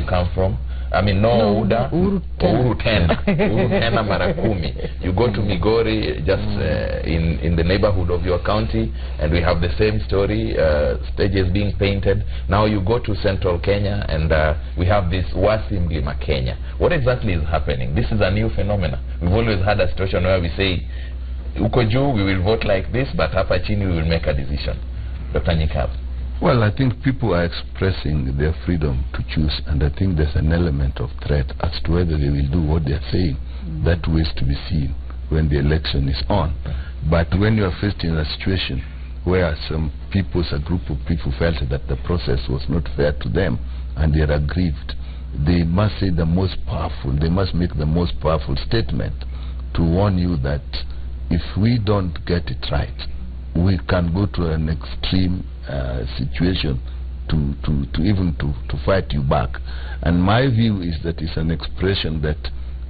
come from? I mean, no Uda, Uhuru Tena Marakumi. You go to Migori, just in the neighborhood of your county, and we have the same story, stages being painted. Now you go to central Kenya, and we have this Wasimlima Kenya. What exactly is happening? This is a new phenomenon. We've always had a situation where we say, uko juu, we will vote like this, but hapa chini we will make a decision. Dr. Nyikab. Well, I think people are expressing their freedom to choose, and I think there's an element of threat as to whether they will do what they're saying. That ways to be seen when the election is on. But when you are faced in a situation where some people, a group of people felt that the process was not fair to them and they are aggrieved, they must say the most powerful, they must make the most powerful statement to warn you that if we don't get it right, we can go to an extreme situation to fight you back. And my view is that it's an expression that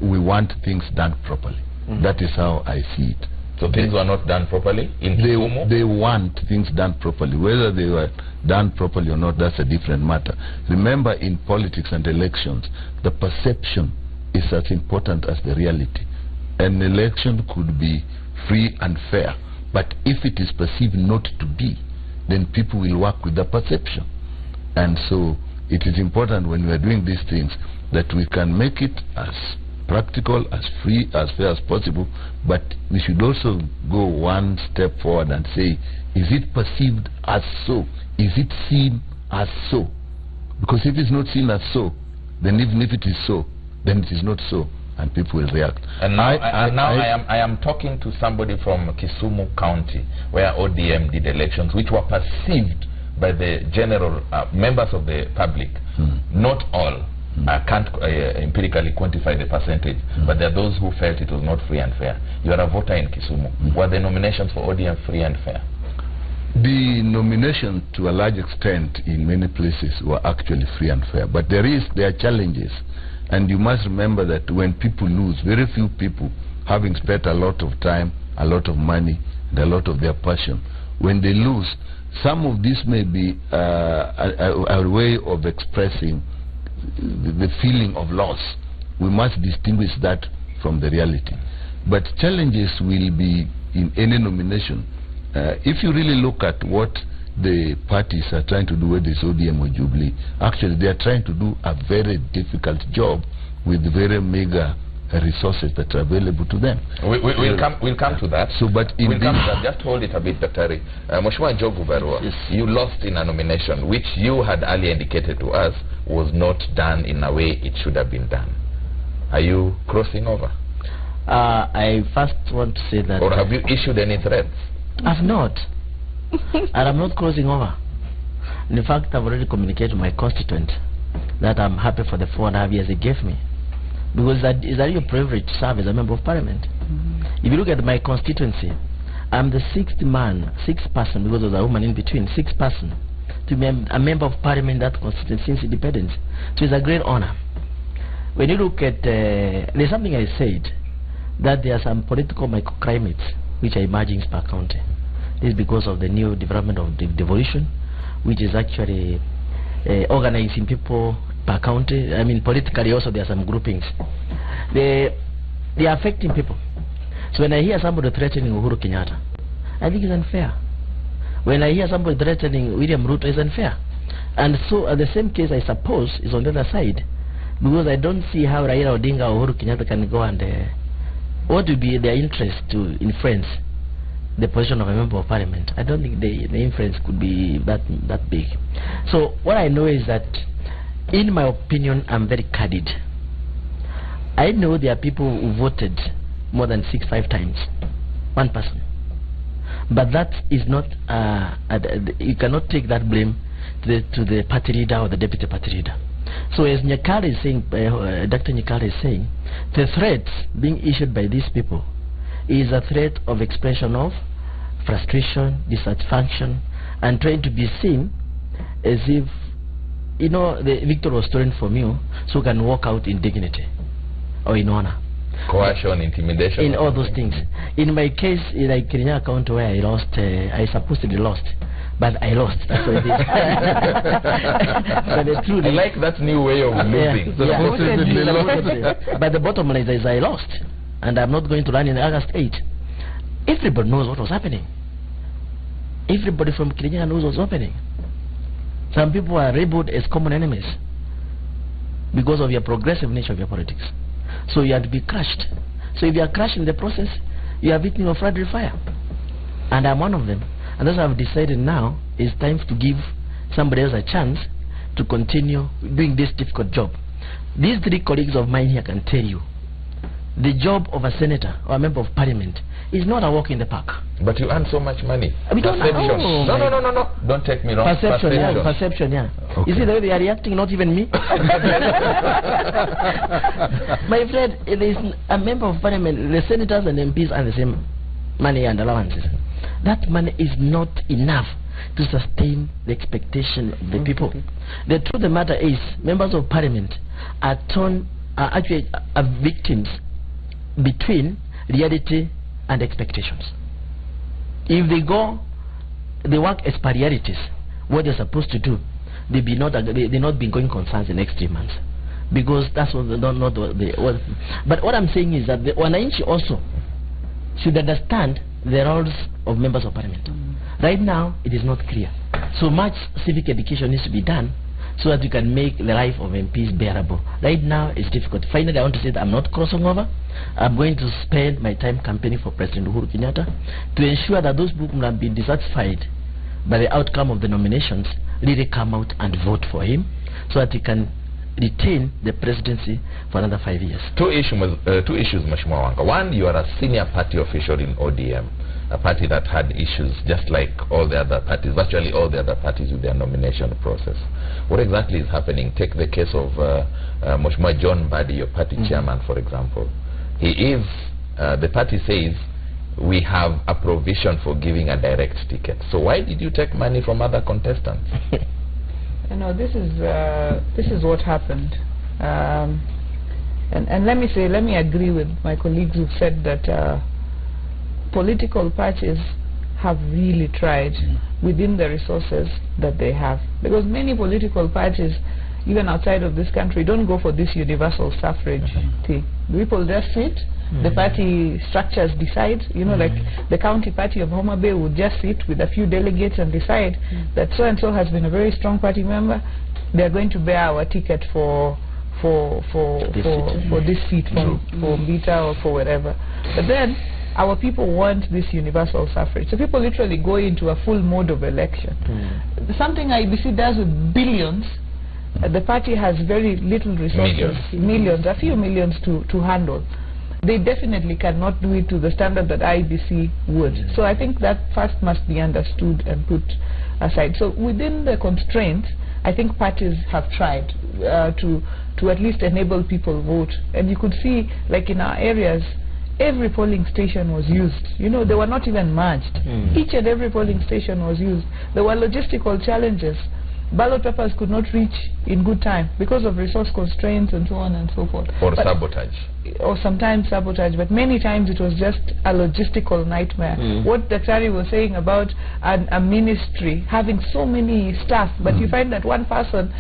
we want things done properly. That is how I see it. So things were not done properly in Kisumu? They want things done properly. Whether they were done properly or not, that's a different matter. Remember, in politics and elections, the perception is as important as the reality. An election could be free and fair, but if it is perceived not to be, then people will work with the perception. And so it is important when we are doing these things that we can make it as practical, as free, as fair as possible, but we should also go one step forward and say, is it perceived as so? Is it seen as so? Because if it's not seen as so, then even if it is so, then it is not so, and people will react. And now, I am talking to somebody from Kisumu County, where ODM did elections, which were perceived by the general members of the public. Not all. I can't empirically quantify the percentage, but there are those who felt it was not free and fair. You are a voter in Kisumu. Were the nominations for ODM free and fair? The nomination, to a large extent, in many places were actually free and fair. But there are challenges. And you must remember that when people lose, very few people, having spent a lot of time, a lot of money, and a lot of their passion, when they lose, some of this may be a way of expressing the feeling of loss. We must distinguish that from the reality. But challenges will be in any nomination. If you really look at what the parties are trying to do, whether it's ODM or Jubilee, actually they are trying to do a very difficult job with very meager resources that are available to them. We'll come to that. So, but in we'll come to that. Just hold it a bit, Dr. Mheshimiwa Njogu Barua, yes. You lost in a nomination which you had earlier indicated to us was not done in a way it should have been done. Are you crossing over? I first want to say that... Or have you issued any threats? I've not. And I'm not crossing over. In fact, I've already communicated to my constituent that I'm happy for the 4.5 years he gave me. Because it's a real privilege to serve as a member of parliament. If you look at my constituency, I'm the sixth person, because there's a woman in between, sixth person to be a member of parliament in that constituency since independence. So it's a great honor. When you look at, there's something I said, that there are some political microclimates which are emerging per county. This is because of the new development of devolution, which is actually organizing people per county. I mean, politically also there are some groupings. They are affecting people. So when I hear somebody threatening Uhuru Kenyatta, I think it's unfair. When I hear somebody threatening William Ruto, it's unfair. And so the same case, I suppose, is on the other side. Because I don't see how Raila Odinga or Uhuru Kenyatta can go and... what would be their interest to influence the position of a member of parliament? I don't think the influence could be that big. So what I know is that, in my opinion, I'm very candid. I know there are people who voted more than 5 times. One person. But that is not, you cannot take that blame to the party leader or the deputy party leader. So as Nyakari is saying, Dr. Nyakari is saying, the threats being issued by these people is a threat of expression of frustration, dissatisfaction, and trying to be seen as if, you know, the victor was stolen from you, so can walk out in dignity or in honor. Coercion, intimidation. In all those things. In my case, like Kenya County where I lost, I supposedly lost, but I lost. That's what it is. But the truth I like that new way of losing. But the bottom line is I lost, and I'm not going to run in August 8. Everybody knows what was happening. Everybody from Kenya knows what's happening. Some people are labeled as common enemies because of your progressive nature of your politics. So you have to be crushed. So if you are crushed in the process, you are victim of fragile fire. And I'm one of them. And that's why I've decided now it's time to give somebody else a chance to continue doing this difficult job. These three colleagues of mine here can tell you the job of a senator or a member of parliament is not a walk in the park. But you earn so much money. We don't Perception. know. No. Don't take me wrong. Perception, yeah. Perception, yeah. Okay. You see the way they are reacting, not even me. My friend, it is a member of parliament, the senators and MPs are the same money and allowances. That money is not enough to sustain the expectation of the people. The truth of the matter is, members of parliament are actually victims between reality and expectations. If they work as per realities, what they're supposed to do, they're not being going concerns the next 3 months, because that's what they don't know. But what I'm saying is that the wananchi also should understand the roles of members of parliament. Right now, it is not clear. So much civic education needs to be done so that we can make the life of MPs bearable. Right now, it's difficult. Finally, I want to say that I'm not crossing over. I'm going to spend my time campaigning for President Uhuru Kenyatta to ensure that those people who have been dissatisfied by the outcome of the nominations really come out and vote for him so that he can retain the presidency for another 5 years. Two issues, Mheshimiwa Wanga. One, you are a senior party official in ODM, a party that had issues just like all the other parties, virtually all the other parties with their nomination process. What exactly is happening? Take the case of Mheshimiwa John Mbadi, your party chairman, for example. He is, the party says, we have a provision for giving a direct ticket. So why did you take money from other contestants? You know, this is what happened, and let me agree with my colleagues who said that political parties have really tried within the resources that they have, because many political parties, even outside of this country, don't go for this universal suffrage thing. People just sit. The party structures decide, you know, like the county party of Homa Bay would just sit with a few delegates and decide that so-and-so has been a very strong party member, they're going to bear our ticket for this seat, for Beta or for whatever. But then our people want this universal suffrage. So people literally go into a full mode of election. Something IBC does with billions, the party has very little resources, millions, a few millions to handle. They definitely cannot do it to the standard that IBC would. So I think that first must be understood and put aside. So within the constraints, I think parties have tried to at least enable people vote. And you could see, like in our areas, every polling station was used. You know, they were not even merged. Each and every polling station was used. There were logistical challenges. Ballot papers could not reach in good time because of resource constraints and so on and so forth. Or sabotage. Or sometimes sabotage, but many times it was just a logistical nightmare. What Daktari was saying about a ministry having so many staff, but you find that one person,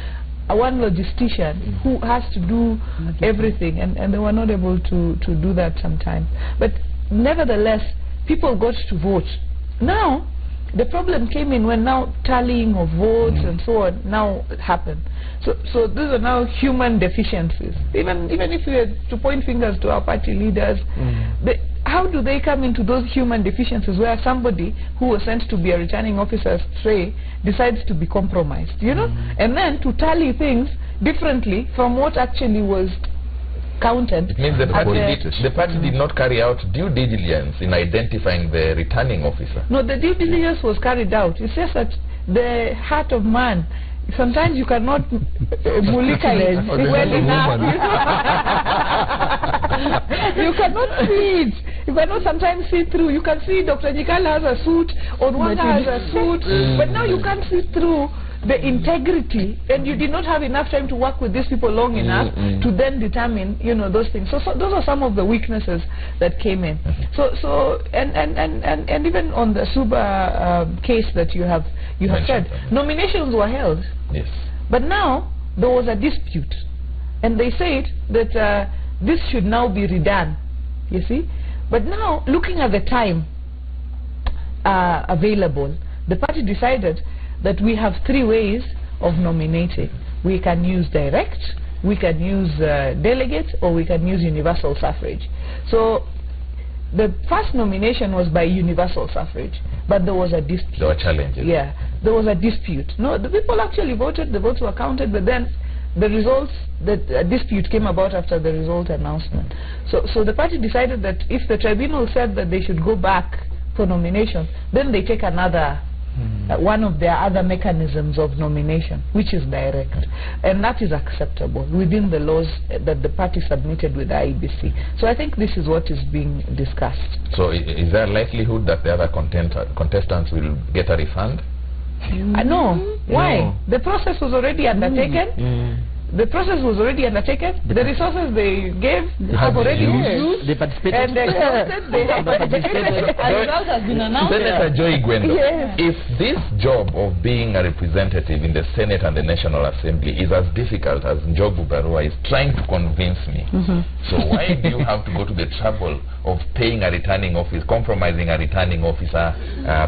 one logistician who has to do everything, and they were not able to do that sometimes. But nevertheless, people got to vote. Now, the problem came in when now tallying of votes and so on now happened. So these are now human deficiencies. Even if we were to point fingers to our party leaders, how do they come into those human deficiencies where somebody who was sent to be a returning officer's tray decides to be compromised, you know, and then to tally things differently from what actually was counted. It means the party did not carry out due diligence in identifying the returning officer. No, the due diligence was carried out. It's just that the heart of man, sometimes you cannot mulika it well enough. You cannot see it. You cannot sometimes see through. You can see Dr. Jikala has a suit, or Wanga has a suit, but now you can't see through the integrity, and you did not have enough time to work with these people long enough to then determine, you know, those things. So those are some of the weaknesses that came in. And even on the Suba case that you have said, nominations were held. Yes. But now there was a dispute, and they said that this should now be redone. You see, but now looking at the time available, the party decided that we have 3 ways of nominating. We can use direct, we can use delegates, or we can use universal suffrage. So the first nomination was by universal suffrage, but there was a dispute. There were challenges. Yeah, there was a dispute. No, the people actually voted, the votes were counted, but then the results, the dispute came about after the result announcement. So the party decided that if the tribunal said that they should go back for nomination, then they take another one of their other mechanisms of nomination, which is direct, and that is acceptable within the laws that the party submitted with the IBC. So I think this is what is being discussed. So is there a likelihood that the other contestants will get a refund? No. Why? No. The process was already undertaken. The process was already undertaken. The resources they gave have already used. They participated. And they counted. They have participated. A result has been announced. Senator Joy Gwendo, if this job of being a representative in the Senate and the National Assembly is as difficult as Njogu Barua is trying to convince me, so why do you have to go to the trouble of paying a returning office, compromising a returning officer,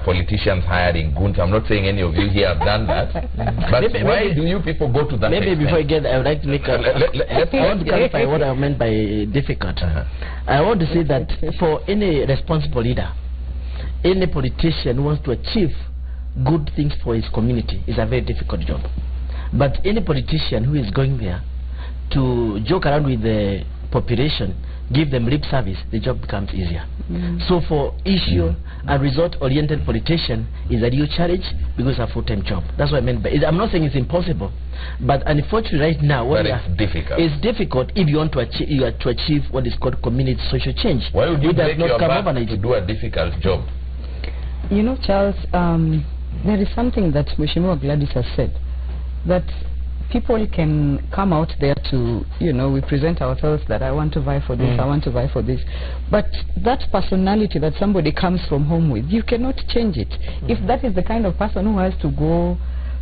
politicians hiring goons? I'm not saying any of you here have done that, but why do you people go to that extent? Before I get, I would like to make a I want to clarify what I meant by difficult. I want to say that for any responsible leader, any politician who wants to achieve good things for his community is a very difficult job. But any politician who is going there to joke around with the population, give them lip service, the job becomes easier. So for issue and result-oriented politician is a real challenge because it's a full-time job. That's what I meant by it. I'm not saying it's impossible, but unfortunately right now it's difficult. It's difficult if you want to achieve what is called community social change. Why would you break your back to do a difficult job? You know, Charles, there is something that Mheshimiwa Gladys has said, that people can come out there to, you know, we present ourselves that I want to vie for this, I want to vie for this. But that personality that somebody comes from home with, you cannot change it. If that is the kind of person who has to go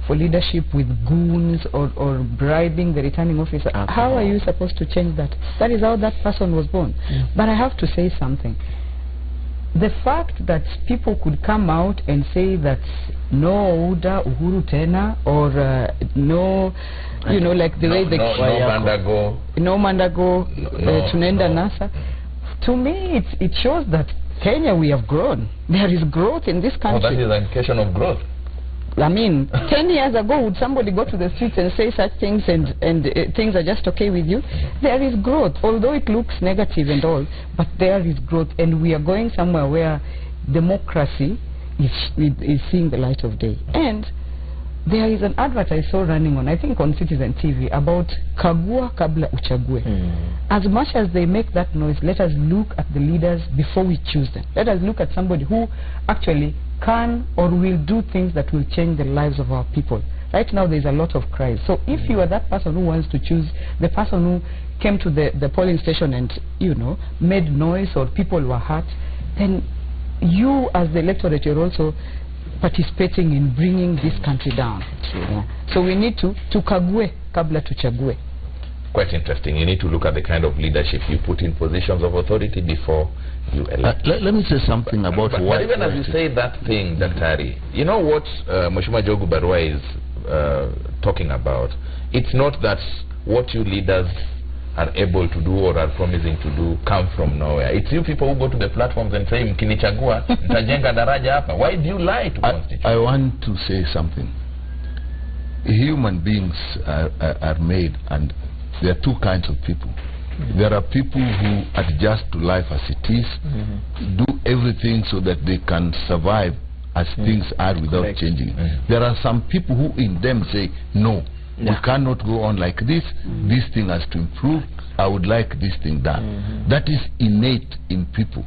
for leadership with goons or bribing the returning officer, how are you supposed to change that? That is how that person was born. But I have to say something. The fact that people could come out and say that no Uda Uhuru Tena, or no, you know, like the way they no Mandago, Tunenda Nasa, to me it shows that Kenya, we have grown. There is growth in this country. That is an indication of growth. I mean, 10 years ago, would somebody go to the streets and say such things and things are just okay with you? There is growth, although it looks negative and all, but there is growth, and we are going somewhere where democracy is seeing the light of day. And there is an advert I saw running on, I think on Citizen TV, about Kagua Kabla Uchague. As much as they make that noise, let us look at the leaders before we choose them. Let us look at somebody who actually can or will do things that will change the lives of our people. Right now there is a lot of cries. So if you are that person who wants to choose the person who came to the polling station and, you know, made noise or people were hurt, then you as the electorate, you're also participating in bringing this country down. So we need to kague kabla tuchague. Quite interesting. You need to look at the kind of leadership you put in positions of authority before you elect. Let me say something about but even as you say that thing, Daktari, you know what Mheshimiwa Njogu Barua is talking about? It's not that what you leaders are able to do or are promising to do come from nowhere. It's you people who go to the platforms and say, mkinichagua, nitajenga daraja hapa. Why do you lie to constitution? I want to say something. Human beings are made, and there are two kinds of people. There are people who adjust to life as it is, do everything so that they can survive as things are without changing. There are some people who in them say, no, we cannot go on like this. This thing has to improve. I would like this thing done. That is innate in people.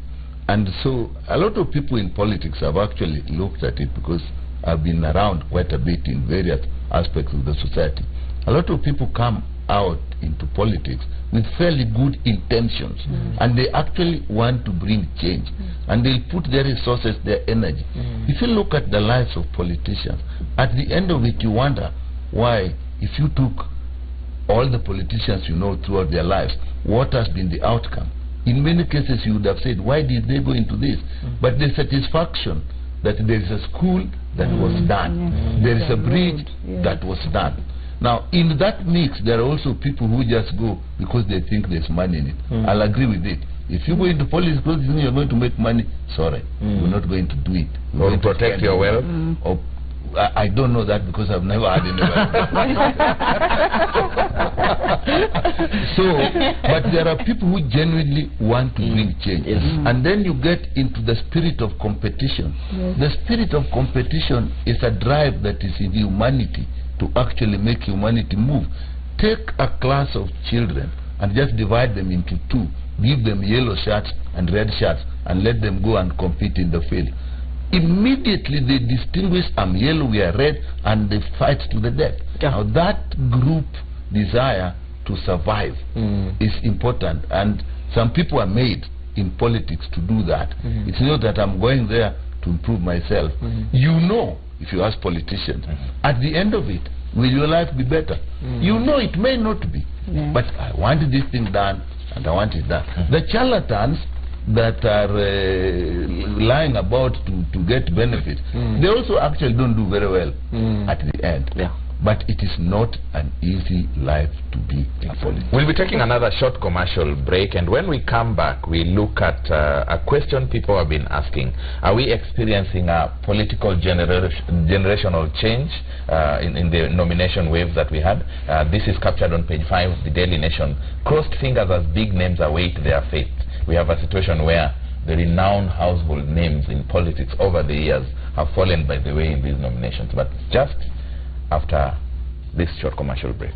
And so a lot of people in politics have actually looked at it, because I've been around quite a bit in various aspects of the society. A lot of people come out into politics with fairly good intentions, and they actually want to bring change, and they'll put their resources, their energy. If you look at the lives of politicians, at the end of it you wonder why, if you took all the politicians you know throughout their lives, what has been the outcome? In many cases you would have said, why did they go into this? But the satisfaction that there is a school that was done, there is a bridge that was done. Now, in that mix, there are also people who just go because they think there's money in it. I'll agree with it. If you go into politics because you think you're going to make money, sorry, we're not going to do it. Or protect your wealth? Or I don't know that because I've never had anybody. So, but there are people who genuinely want to bring change. And then you get into the spirit of competition. The spirit of competition is a drive that is in humanity to actually make humanity move. Take a class of children and just divide them into two. Give them yellow shirts and red shirts and let them go and compete in the field. Immediately they distinguish, I'm yellow, we are red, and they fight to the death. Now that group desire to survive is important, and some people are made in politics to do that. It's not that I'm going there to improve myself. You know, if you ask politicians, at the end of it, will your life be better? You know it may not be, but I want this thing done, and I want it done. The charlatans that are lying about to get benefits, they also actually don't do very well at the end. But it is not an easy life to be a politician. We'll be taking another short commercial break, and when we come back, we look at a question people have been asking. Are we experiencing a political generational change in the nomination wave that we had? This is captured on page 5 of the Daily Nation. Crossed fingers as big names await their fate. We have a situation where the renowned household names in politics over the years have fallen by the way in these nominations. But just after this short commercial break.